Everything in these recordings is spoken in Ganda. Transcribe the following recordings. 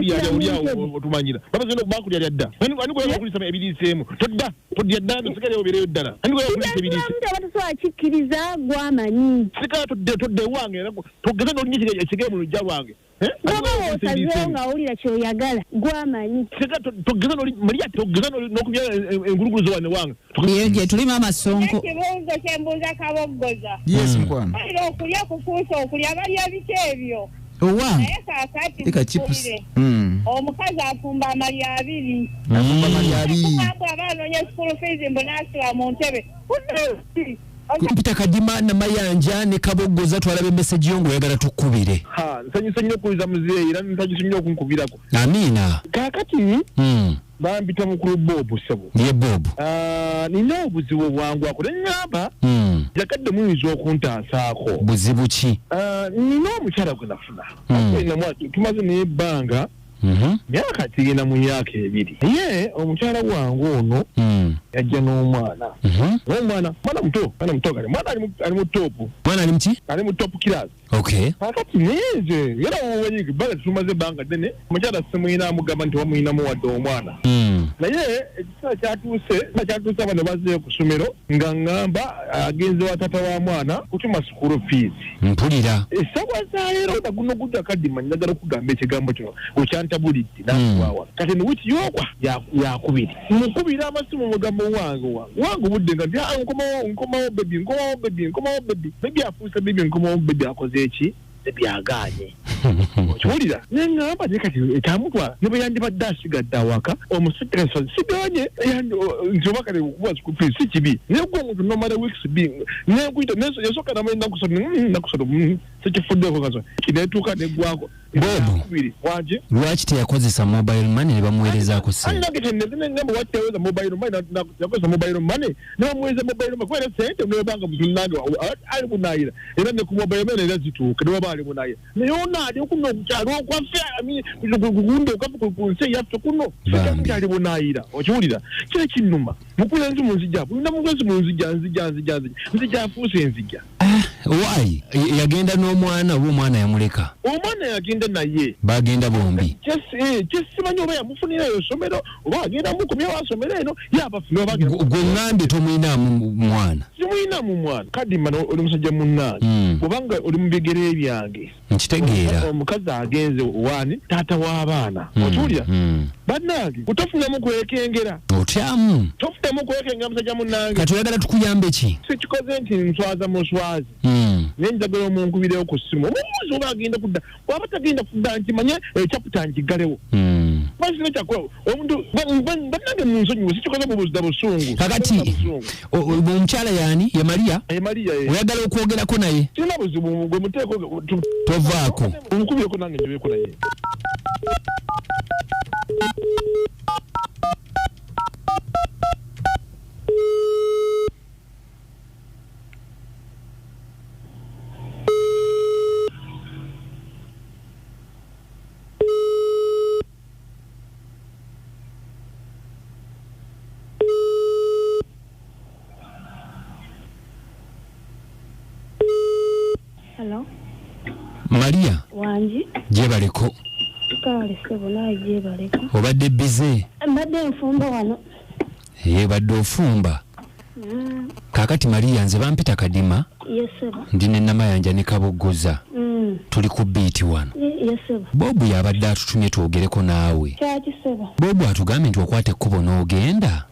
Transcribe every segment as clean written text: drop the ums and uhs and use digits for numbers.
ya otumanyira baba zino banku ya dda ani ko yakulisa ebirisemu Toda dda nsikale obereyo ddala ani ko yakulisa ebirisi abantu so akikiriza gwamanyi sika Toda Ewange togeza n'olunyikira ekigere mu lujja lwange baba osazeyo nga owulira kyoyagala gwamanyi sika togeza n'okubya enguluguzo wane wange ye tulima amasonko ekibuuzo kyembuuza kaboggoza yes mkwano okulya kukuusa okulya balya biki ebyo owa naye kaakati chips omukazi afumba amalya abiri abaanoonya school fees mbunaasula mu ntebe Mpita Kadima na Mayanja ne Kaboggoza twalabe message yongo yagala tukubire. Nsanyusa nnyo kuliza muzeeyi era nsanyusa nnyo okunkubirako. Amina. Kaakati bampita mukulu Bob sebo. Ye Bob. Nina obuzibu bwangu akole ngamba. Yakadde muyinza okuntansaako. Buzibu ki? Nina omukyala gwe nafuna. Tumaze n'ebbanga. Myaka tigenda mu myaka ebiri. Ye omukyala wange ono yajja n'omwana. N'omwana muto kale mwana ali mu topu. Mwana ali muki? Ali mu topu kilaasi. Okay. Kakati neze yera wanyigi banga tumaze banga dene omukyala semuyina amugamba nti wamuyinamu wadde omwana. Naye ekisala kyatuuse abana bazzeyo ku ssomero nga ngamba agenze wa taata wa mwana kutuma school fees. Mpulira. Esawa za leero naguno gudda Kadima njagala okugamba ekigambo kino okyantabulidde n'akuwawa. Kati wiki yokwa yakubiri. Mukubira amasimu mugambo wange budde nga nti nkomawo baby. Baby afuuse baby nkomawo baby akoze eki? Byaganye. Okiwulira nengamba kati ekyamutwala ne bwe yandibadde asigadde awaka omusajja siganye nti oba kale okuba school fees si kibi naye gwe omuntu nomala weeks being nekuyita yasooka namanye nakusatu sekifuddeeko kaso kineetuuka neggwako Bob wanje lwaki teyakozesa mobile money ne bamuweerezaako ngamba waki teyaweza mobile money yakozesa mobile money ne bamuweereza mobile money kubera sente nebanga mutunange ali munaayira era ne ku mobile money era zituuka ne baba ali munaayira naye onaali okuno okukyalo okwaffe gugunde okava ku nsi eyaffe kuno ali munaayira okiwulira kira kinnuma mukula ensi mu nzija bulina mugezi mu nzija afuuse enzija why yagenda n'omwana oba omwana yamuleka omwana yagenda naye bagenda bombi kyesimanyi oba yamufunirayo essomero oba agenda mukomya wasomero eno yabafuna gwe ngambye tomuyinaamu mwana simuyinaamu mwana Kadima oli musajja munnange obanga oli mu bigere byange nkitegeera omukazi agenze wani taata w'abaana otuulira bannange otofunamu kwekengera otyamu tofunamu kwekengera musajja munnange kati oyagala tukuyambe ki sikikoze nti nswaza muswazi naye njagala omunkubirewo ku ssimu omubuuzi oba agenda kudda waba tagenda kudda nkimanye ekyaputa nkiggalewo basina kyakola omuntu bannange munsonyiwe sikikoze mubuzida busungu kakati omukyala yani ye Maria oyagala okwogerako naye sina buzibu gwe muteeko tovaako omukubireko nange njoyeko naye Hello Maria wanji gyebaleko kale sebo naye gyebaleko obadde bize mbadde nfumba wano badde ofumba kakati Maria nze bampita Kadima yesebo ndi ne Namayanja ne Kaboggoza tuli ku biiti wano yesebo Bobu yabadde atutumye twogereko naawe kyaki sebo Bobu atugambye nti okwata ekkubo n'ogenda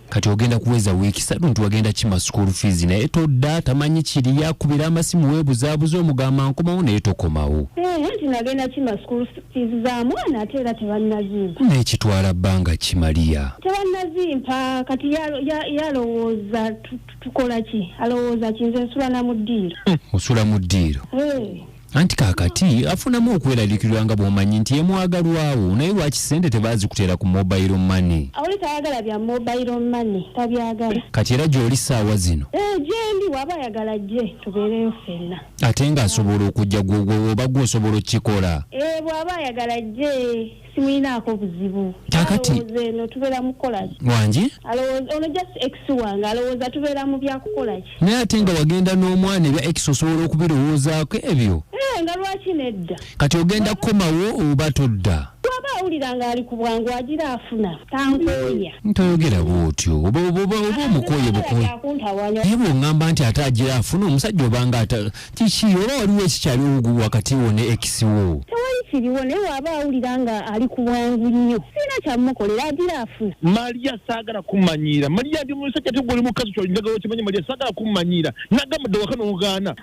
kati ogenda kuweza wiiki 3 nti wagenda kima school fees naye Toda tamanyi kiri yakubira amasimu weebuzaabuza omugamba nkomawo naye tokomawo nti nagenda kima school fees za mwana ate era tebannazimpa n'ekitwala bbanga ki Maria tebannazimpa kati yalowooza tukola ki alowooza kinze nsula na mu ddiiro osula mu ddiiro anti kakati afunamu okweraliikirwa nga bw'omanyi nti yemwagalwawo naye lwaki ssente tebaazikuteera ku mobile money awuli tayagala bya mobile money tabyagala kati era gy'oli ssaawa zino gyendi waba ayagala gye tubeereyo ffenna ate ng'asobola okujja gwogwo oba gw'osobola okukikola bw'aba ayagala gye simuyinaako buzibu kakati eno tubeera mu kukola ki wangi ono just ex wange alowooza tubeera mu byakukola ki naye ate nga wagenda n'omwana ebya ex osobola okubirowoozaako ebyo nga lwaki nedda kati ogenda kukomawo oba todda waba awuliranga ali ku bwangu agira afuna tankoya ntoyogera bwotyo oba omukoye bukoye yebo ngamba nti ate agira afuna omusajja obanga ata kiki oba waliwo ekikyali ogu wakati wo ne ekiwo tewali kiriwo naye waba awuliranga ali ku bwangu nnyo sina kyamukolera agira afuna Maria saagala kumanyira Maria ndi musajja tegoli mukazi ky'olinjagala kimanyi Maria saagala kumanyira nagamba dde wakano ogana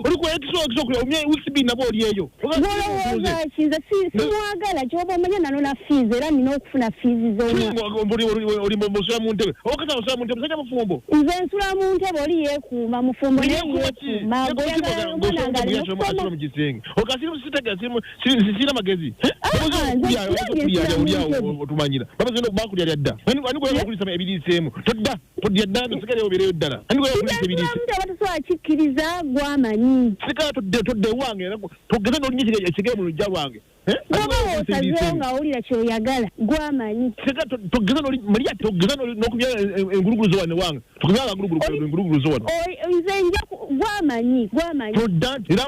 oli ku ekiso kulya omye wiki nabo oli eyo olowooza kinze simwagala kyoba omanya nano na fees era nina okufuna fees oli musula mu ntebe okaza musula mu ntebe musajja mufumbo nze nsula mu ntebe oli yeekuuma mufumbo yeekuuma goyagalomwananga alimusoma mu kisenge okasimu sitegera sina magezi otumanyira babazina okubakulya lya dda anikola okulisa ebiriiseemu todda todya dda nsigale obeereyo ddala anikola okulisa ebiriise abatasobola kikkiriza gwamanyi sikala todde wange togeza n'olinnya ekigere mu lujja lwange bw'oba woosazeewo ng'awulira kyoyagala gwamanyi Maria togeza n'okubya enguluguluzo wane wange tukubya enguluguluzo wano nze nja gwamanyi todda era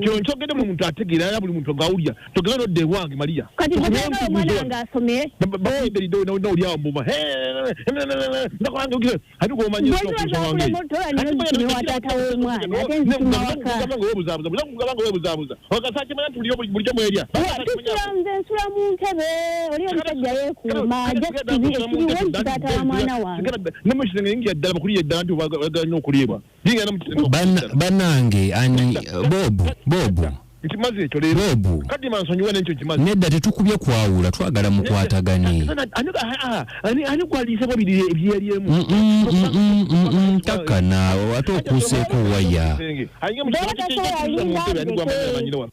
kyo nkyogedde buli muntu ategeera era buli muntu ng'awulira togeza n'odde wange Maria kati gogenda omwana ng'asomere bakuyiberidde n'oli awo mbuma ndakolanga ogire ate gwomanyi wataata w'omwana ate nzikimawaka weebuzaabuza okasakimanya nti bulijjo mwerya nze nsula mu ntebe oli omusajja yeekuuma ekiriwo nkitaata wa mwana wange nemukisenge yingira ddala bakuliye ddala nti oyagala nnyo okuliibwa bannange ani bobu nkimaze ekyo leero bobu kadima nsonyiwe nekyo kimaze nedda tetukubye kwawula twagala mukwatagane ani gwaliiseko ebyeryemu takana ate okuuseeko waya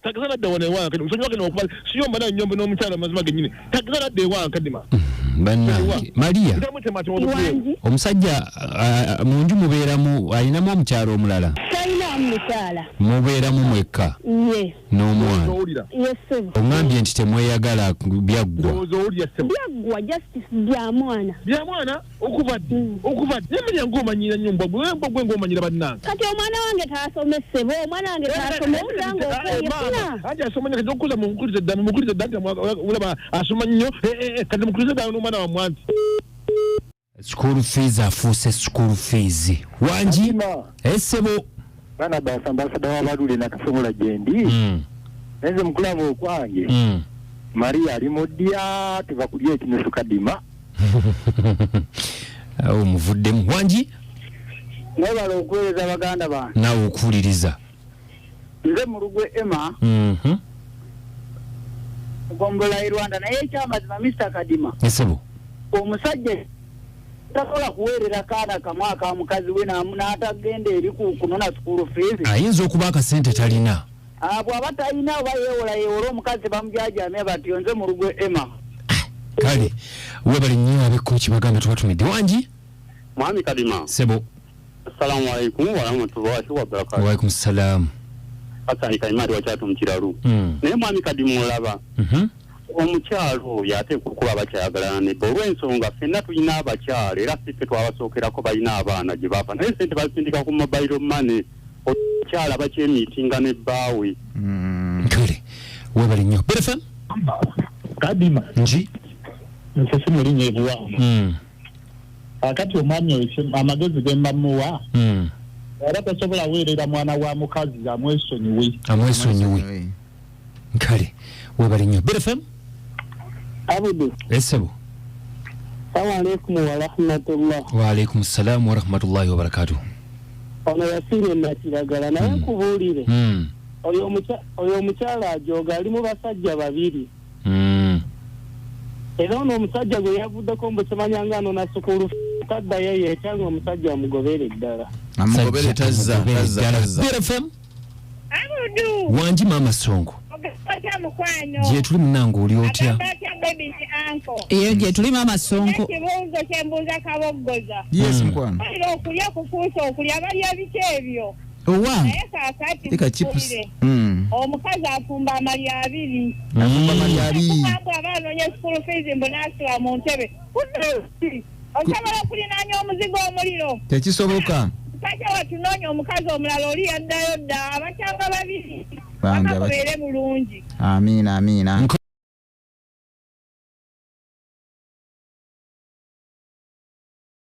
takisa nadde wane ewange nsonyiwa kene okuba siyomba nayo nyombe n'omukyala amazima gennyini takisa nadde ewange kadima bannange Maria omusajja mu nju mubeeramu alinamu omukyala omulala talinamu mukyala mubeeramu mwekka n'omwana oŋambye nti temweyagala byaggwa justice byamwana okuvadde nemanya ng'omanyira nnyo mbogwe ng'omanyira bannange kati omwana wange taasomesebwa omwana wange taasomesanga okweyefuna ati asomanya kati okuza mumukulize dda nti olaba asoma nnyo kati mukulize ddala n'omwana wa mwanti school fees afuuse school fees wangi essebo bana basambasada w'abalule nakasobola gyendi nze mukulamu okwange Maria ali modya tuva kulya ekinusu kadima awo muvuddemu wangi nabala okuweereza baganda bange naawe okuwuliriza nze mu lugwe Emma gombola Rwanda naye ekyamazima Mr. Kadima essebo omusajja tasobola kuweerera kaana kamu aka mukazi we n'atagenda eri kunona school fees ayinza okuba akasente talina bw'aba talina oba yeewola omukazi bamujajamye batyo nze mu lugwe Emma kale webali nnyo abekko kibagambe tubatumidde wangi mwami Kadima sebo assalamu alaikum warahmatullahi wabarakatuh waalaikum salaam asani kaimari wakyatu mu kiralu naye mwami Kadima olaba omukyalo oyo ateekwa okuba abakyayagalana nebba olw'ensonga ffenna tulina abakyala era siffe twabasookerako balina abaana gye bafa naye sente bazisindika ku mobile money omukyala bakyemiitinga nebbaawe kale webali nnyo berefem Kadima nji nse simulinnya ebuwaamu akati omwami oyo amagezi ge mbamuwa era tasobola weerera mwana wa mukazi amwesonyiwe kale webali nnyo berefem Abudu essebo Assalamu alaikum wa rahmatullah wa alaikum salaam wa rahmatullahi wa barakatuh ono yasire nakiragala naye nkubuulire oyo omukyala ajoga ali mu basajja babiri era ono omusajja gwe yavuddeko mbusemanyanga ano na sukulu taddayo yeekyanga omusajja amugobere ddala amugobere tazza BFM Abudu wanji mama songo gye tuli munange oli otya iyo gye tuli mama songo ekibuuzo kyembuuza kaboggoza yes mukwano okulya kufuusa okulya balya biki ebyo owa naye kaakati eka chips omukazi afumba amalya abiri aba anoonya school fees mbu n'asula mu ntebe osobola okulinaanya omuzigo omuliro tekisoboka kajja watunoonya omukazi omulala oli yaddayo dda abakyanga babiri bakakubeere bulungi amiina